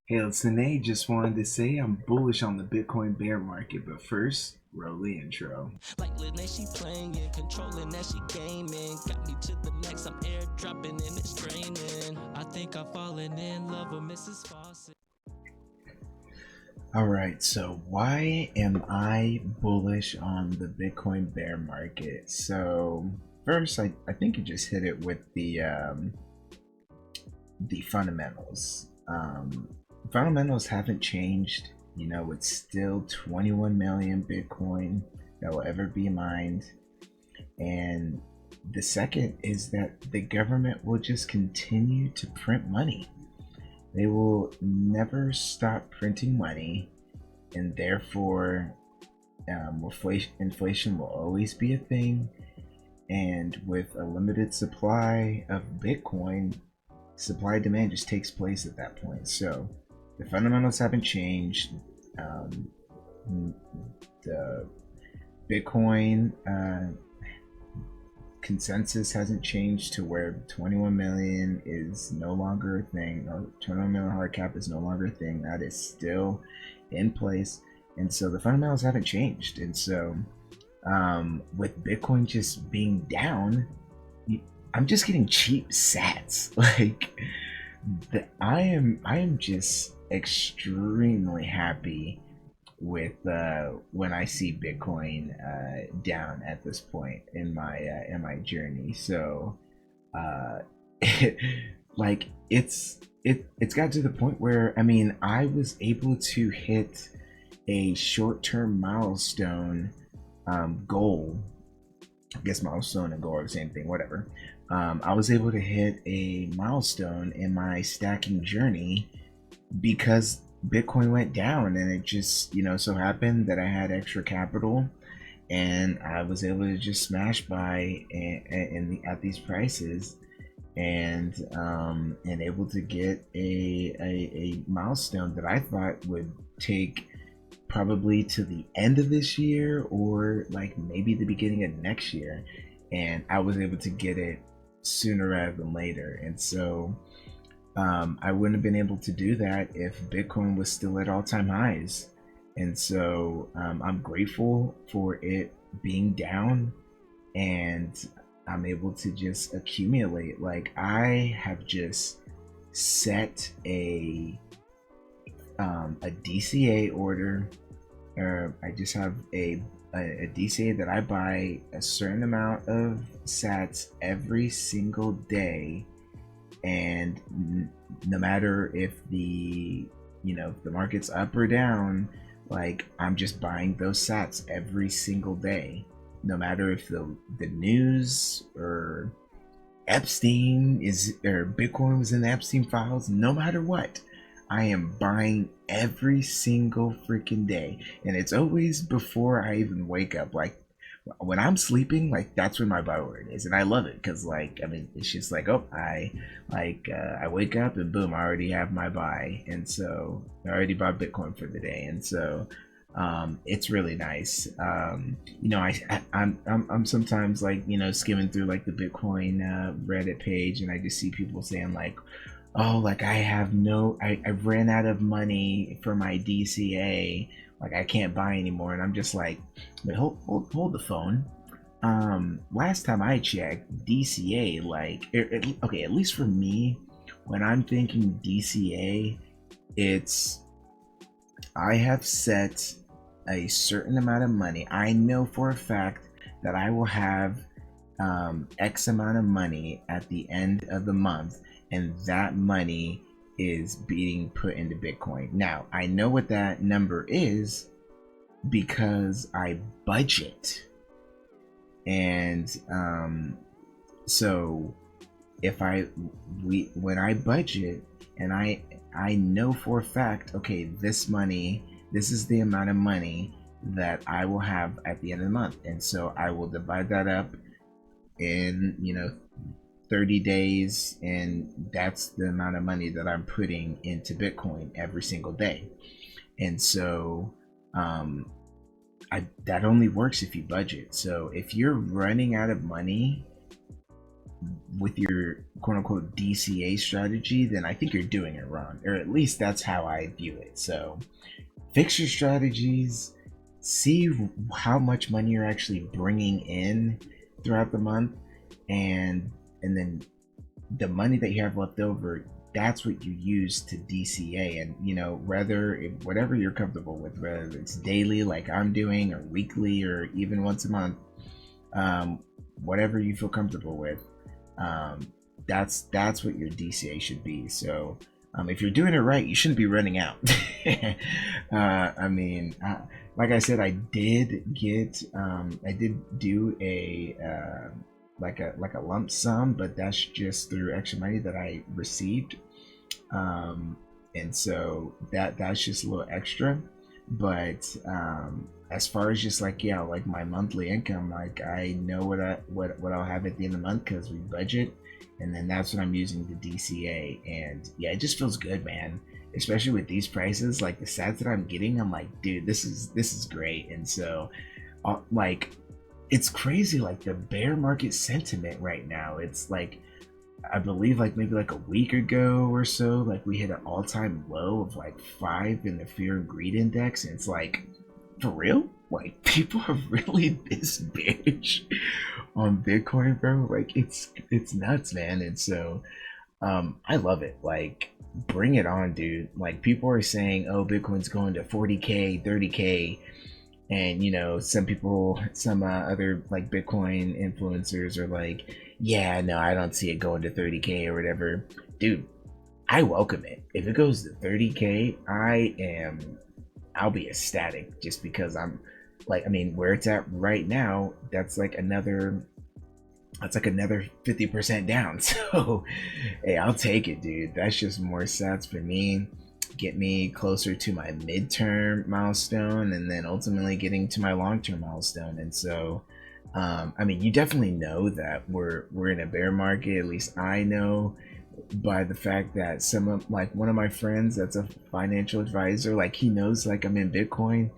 Hey, listen, Nate, just wanted to say I'm bullish on the Bitcoin bear market, but first, roll the intro. Like Lynette, she playing, controlling that she gaming. Got me to the max, I'm airdropping and it's draining. I think I'm falling in love with Mrs. Fawcett. All right, so why am I bullish on the Bitcoin bear market? So, first, I think you just hit it with the fundamentals. Fundamentals haven't changed. You know, it's still 21 million Bitcoin that will ever be mined. And the second is that the government will just continue to print money. They will never stop printing money, and therefore, inflation will always be a thing. And with a limited supply of Bitcoin, supply demand just takes place at that point. So the fundamentals haven't changed. Um, the Bitcoin consensus hasn't changed to where 21 million is no longer a thing, or 21 million hard cap is no longer a thing. That is still in place. And so the fundamentals haven't changed. And so with Bitcoin just being down, I'm just getting cheap sats. Like I am just extremely happy with when I see Bitcoin down at this point in my journey. So uh, like it's got to the point where I mean I was able to hit a short-term milestone goal. I guess milestone and goal are the same thing, whatever. I was able to hit a milestone in my stacking journey because Bitcoin went down, and it just so happened that I had extra capital, and I was able to just smash buy at these prices, and able to get a milestone that I thought would take probably to the end of this year or like maybe the beginning of next year, and I was able to get it sooner rather than later. And so I wouldn't have been able to do that if Bitcoin was still at all-time highs. And so I'm grateful for it being down, and I'm able to just accumulate. Like I have just set a DCA order. I just have a DCA that I buy a certain amount of sats every single day, and no matter if if the market's up or down, like I'm just buying those sats every single day, no matter if the news or Epstein is or Bitcoin was in the Epstein files. No matter what, I am buying every single freaking day, and it's always before I even wake up. Like when I'm sleeping, like that's when my buy word is, and I love it because like I mean it's just like I wake up and boom, I already have my buy, and so I already bought Bitcoin for the day, and so it's really nice. I'm sometimes like skimming through like the Bitcoin Reddit page, and I just see people saying like, oh, like I ran out of money for my DCA, like I can't buy anymore, and I'm just like, wait, hold the phone. Last time I checked, DCA, like, okay, at least for me, when I'm thinking DCA, it's I have set a certain amount of money. I know for a fact that I will have X amount of money at the end of the month, and that money is being put into Bitcoin. Now, I know what that number is because I budget. And so if when I budget and I know for a fact, okay, this is the amount of money that I will have at the end of the month, and so I will divide that up in 30 days, and that's the amount of money that I'm putting into Bitcoin every single day. And so um, that only works if you budget. So if you're running out of money, with your quote unquote DCA strategy, then I think you're doing it wrong, or at least that's how I view it. So fix your strategies, see how much money you're actually bringing in throughout the month, and then the money that you have left over, that's what you use to DCA. And whatever you're comfortable with, whether it's daily like I'm doing, or weekly, or even once a month, whatever you feel comfortable with, that's what your DCA should be. So if you're doing it right, you shouldn't be running out. Like I said, I did do a like a lump sum, but that's just through extra money that I received, and so that's just a little extra. But as far as just like my monthly income, like I know what I'll have at the end of the month because we budget, and then that's what I'm using the DCA. And yeah, it just feels good, man, especially with these prices. Like the stats that I'm getting, I'm like, dude, this is great. And so like it's crazy, like the bear market sentiment right now. It's like, I believe like maybe like a week ago or so, like we hit an all-time low of like 5 in the fear and greed index. And it's like, for real? Like people are really this bearish on Bitcoin, bro? Like it's nuts, man. And so I love it. Like bring it on, dude. Like people are saying, oh, Bitcoin's going to 40k, 30k, and some other like Bitcoin influencers are like, yeah, no, I don't see it going to 30k or whatever. Dude, I welcome it. If it goes to 30k, I'll be ecstatic, just because I'm like, I mean, where it's at right now, that's like another 50% down. So hey, I'll take it, dude. That's just more sats for me, get me closer to my midterm milestone, and then ultimately getting to my long-term milestone. And so you definitely know that we're in a bear market. At least I know by the fact that one of my friends that's a financial advisor, like he knows like I'm in Bitcoin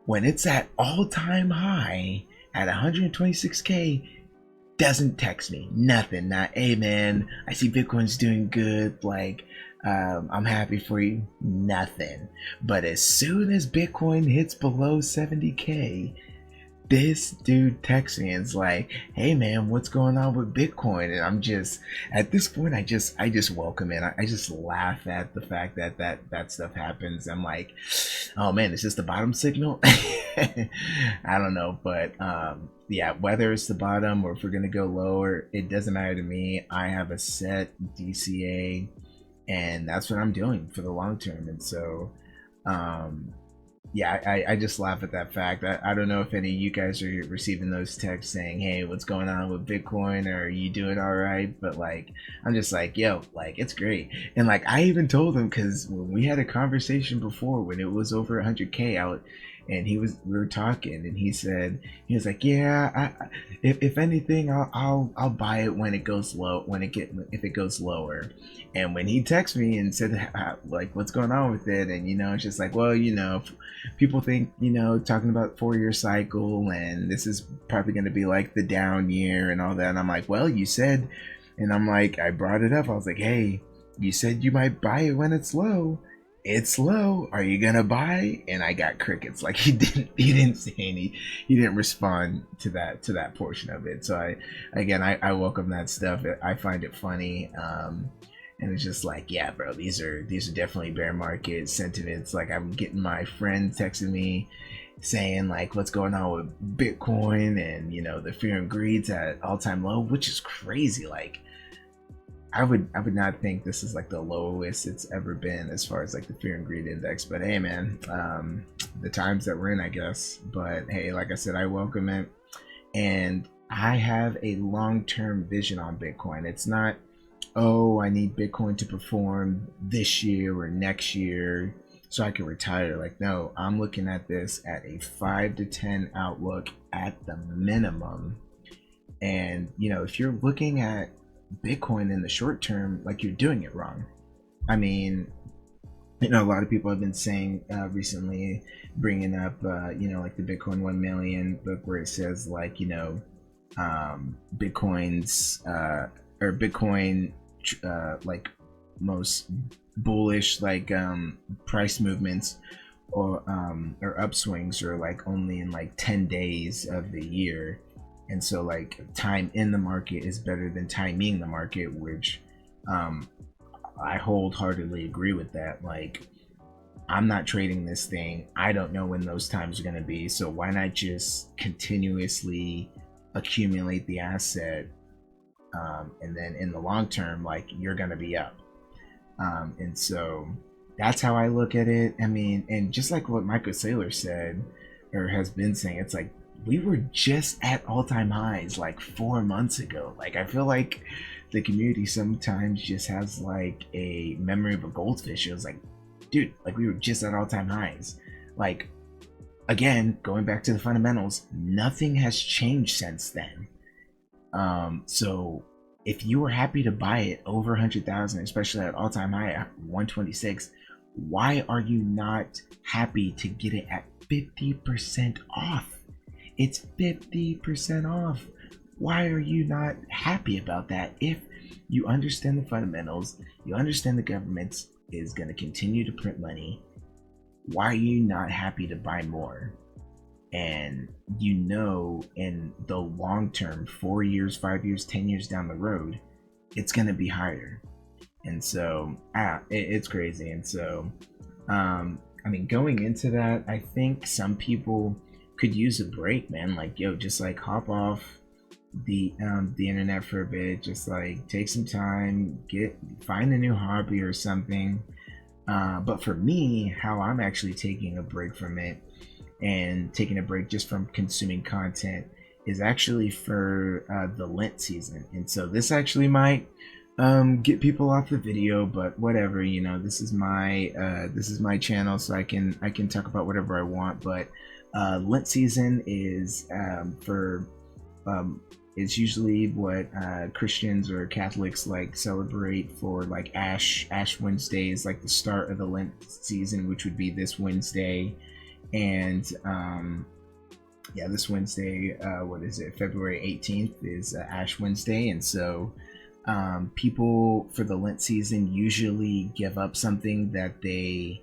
when it's at all-time high at 126k, doesn't text me nothing, not, hey man, I see Bitcoin's doing good, like I'm happy for you, nothing. But as soon as Bitcoin hits below 70k, this dude texts me and is like, hey man, what's going on with Bitcoin? And I'm just, at this point, I just welcome it. I just laugh at the fact that stuff happens. I'm like, oh man, is this the bottom signal? I don't know, but yeah, whether it's the bottom or if we're gonna go lower, it doesn't matter to me. I have a set DCA, and that's what I'm doing for the long term. And so yeah, I just laugh at that fact. I don't know if any of you guys are receiving those texts saying, hey, what's going on with Bitcoin, or are you doing all right? But like, I'm just like, yo, like it's great. And like I even told him, because when we had a conversation before when it was over 100k out, and we were talking, and he was like, yeah, if anything, I'll buy it when it goes low, if it goes lower. And when he texted me and said like what's going on with it, and it's just like, well, people think, talking about 4-year cycle, and this is probably going to be like the down year and all that. And I'm like, well, you said, and I'm like, I brought it up, I was like, hey, you said you might buy it when it's low. It's low. Are you gonna buy? And I got crickets. Like he didn't say he didn't respond to that portion of it. So I welcome that stuff. I find it funny. And it's just like, yeah, bro, these are definitely bear market sentiments. Like I'm getting my friends texting me saying like, what's going on with Bitcoin, and the fear and greed's at all-time low, which is crazy. Like I would not think this is like the lowest it's ever been as far as like the fear and greed index. But hey man, the times that we're in, I guess. But hey, like I said, I welcome it, and I have a long-term vision on Bitcoin. It's not, oh, I need Bitcoin to perform this year or next year so I can retire. Like, no, I'm looking at this at a 5 to 10 outlook at the minimum. And if you're looking at Bitcoin in the short term, like, you're doing it wrong. I mean, a lot of people have been saying recently, bringing up like the Bitcoin 1 million book, where it says like, Bitcoin's or Bitcoin like most bullish like price movements or upswings are like only in like 10 days of the year. And so like time in the market is better than timing the market, which I wholeheartedly agree with that. Like, I'm not trading this thing. I don't know when those times are going to be. So why not just continuously accumulate the asset? And then in the long term, like, you're going to be up. And so that's how I look at it. I mean, and just like what Michael Saylor said or has been saying, it's like we were just at all-time highs like 4 months ago. Like, I feel like the community sometimes just has like a memory of a goldfish. It was like, dude, like we were just at all-time highs. Like, again, going back to the fundamentals, nothing has changed since then. So if you were happy to buy it over 100,000, especially at all-time high at 126, why are you not happy to get it at 50% off? It's 50% off. Why are you not happy about that? If you understand the fundamentals, you understand the government is going to continue to print money, why are you not happy to buy more? And you know, in the long term, 4 years, 5 years, 10 years down the road, it's going to be higher. And so it's crazy. And so I mean, going into that, I think some people could use a break, man. Like, yo, just like hop off the internet for a bit, just like take some time, find a new hobby or something. But for me, how I'm actually taking a break from it and taking a break just from consuming content is actually for the Lent season. And so this actually might get people off the video, but whatever, you know, this is my channel, so I can talk about whatever I want. But Lent season is it's usually what Christians or Catholics like celebrate for, like Ash Wednesday is like the start of the Lent season, which would be this Wednesday. And this Wednesday, what is it, February 18th is Ash Wednesday. And so people for the Lent season usually give up something that they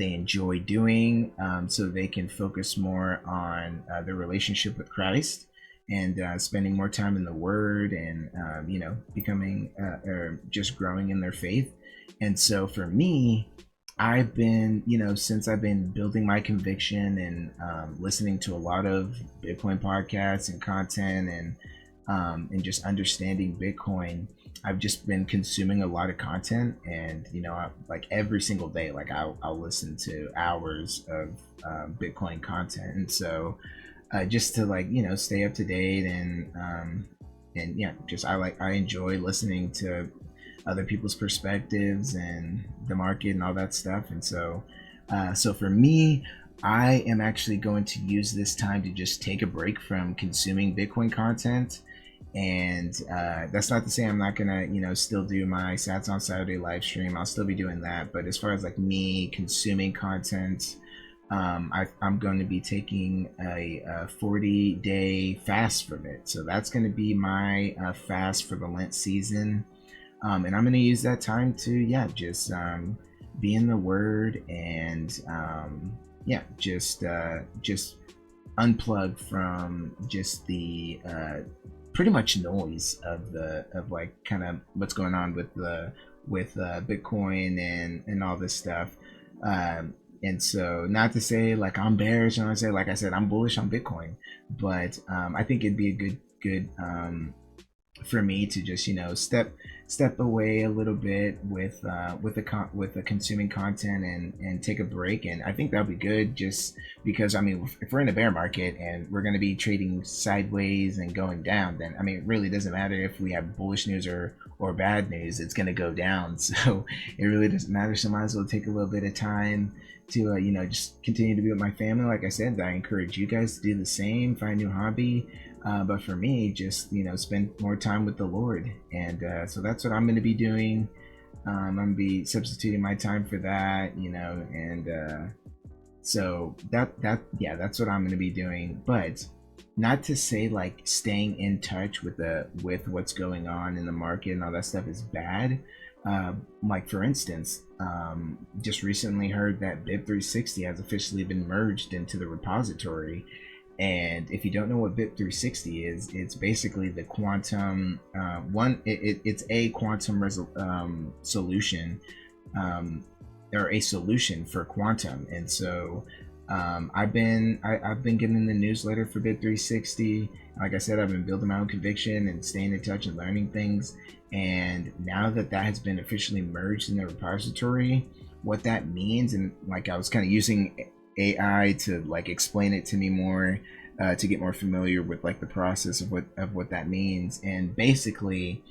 enjoy doing, so they can focus more on their relationship with Christ and spending more time in the Word and becoming or just growing in their faith. And so for me, I've been, since I've been building my conviction and listening to a lot of Bitcoin podcasts and content and just understanding Bitcoin, I've just been consuming a lot of content. And like every single day, like I'll listen to hours of Bitcoin content. And so just to stay up to date and I enjoy listening to other people's perspectives and the market and all that stuff. And so for me, I am actually going to use this time to just take a break from consuming Bitcoin content. And that's not to say I'm not gonna still do my Sats on Saturday live stream. I'll still be doing that. But as far as like me consuming content, I'm going to be taking a 40-day fast from it. So that's going to be my fast for the Lent season. And I'm going to use that time to just be in the Word and just unplug from just the pretty much noise of like kind of what's going on with Bitcoin and all this stuff. And so, not to say like I'm bearish, and I say, like I said, I'm bullish on Bitcoin, but I think it'd be a good for me to just step away a little bit with the consuming content and take a break. And I think that'll be good, just because if we're in a bear market and we're going to be trading sideways and going down, then it really doesn't matter if we have bullish news or bad news, it's going to go down. So it really doesn't matter. So might as well take a little bit of time to just continue to be with my family. Like I said, I encourage you guys to do the same, find a new hobby. But for me, just spend more time with the Lord. And so that's what I'm going to be doing. I'm going to be substituting my time for that, and so that's what I'm going to be doing. But not to say like staying in touch with what's going on in the market and all that stuff is bad. Like for instance, just recently heard that BIP360 has officially been merged into the repository. And if you don't know what BIP360 is, it's basically the quantum it's a quantum solution, um, or a solution for quantum. And so I've been getting the newsletter for Bit360. Like I said, I've been building my own conviction and staying in touch and learning things. And now that that has been officially merged in the repository, what that means, and like I was kind of using AI to like explain it to me more, to get more familiar with like the process of what that means. And basically,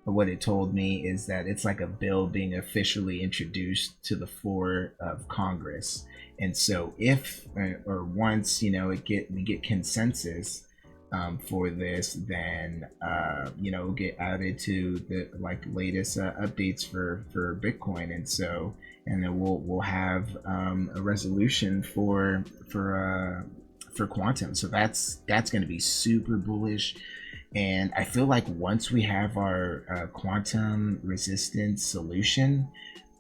what it told me is that it's like a bill being officially introduced to the floor of Congress. And so if or once we get consensus for this, then it'll get added to the like latest updates for Bitcoin. And so and then we'll have a resolution for quantum. So that's going to be super bullish. And I feel like once we have our quantum resistance solution,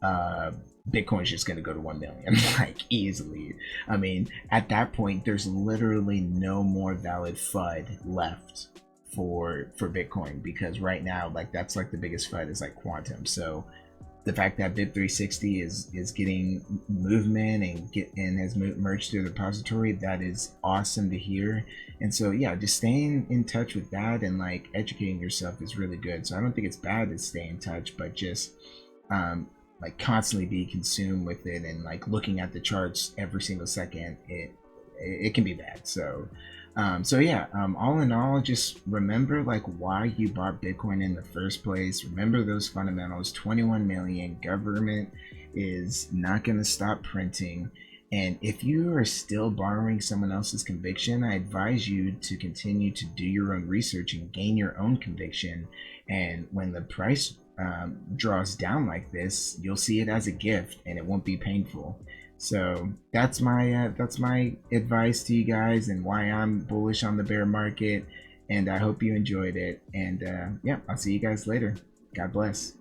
Bitcoin's just going to go to 1 million, like easily. I mean, at that point, there's literally no more valid FUD left for Bitcoin, because right now, like that's like the biggest FUD is like quantum. So the fact that BIP360 is getting movement and has merged through the repository, that is awesome to hear. And so yeah, just staying in touch with that and like educating yourself is really good. So I don't think it's bad to stay in touch, but just like constantly be consumed with it and like looking at the charts every single second, it can be bad. So all in all, just remember like why you bought Bitcoin in the first place. Remember those fundamentals. 21 million. Government is not going to stop printing. And if you are still borrowing someone else's conviction, I advise you to continue to do your own research and gain your own conviction. And when the price draws down like this, you'll see it as a gift and it won't be painful. So that's my advice to you guys and why I'm bullish on the bear market. And I hope you enjoyed it. And yeah, I'll see you guys later. God bless.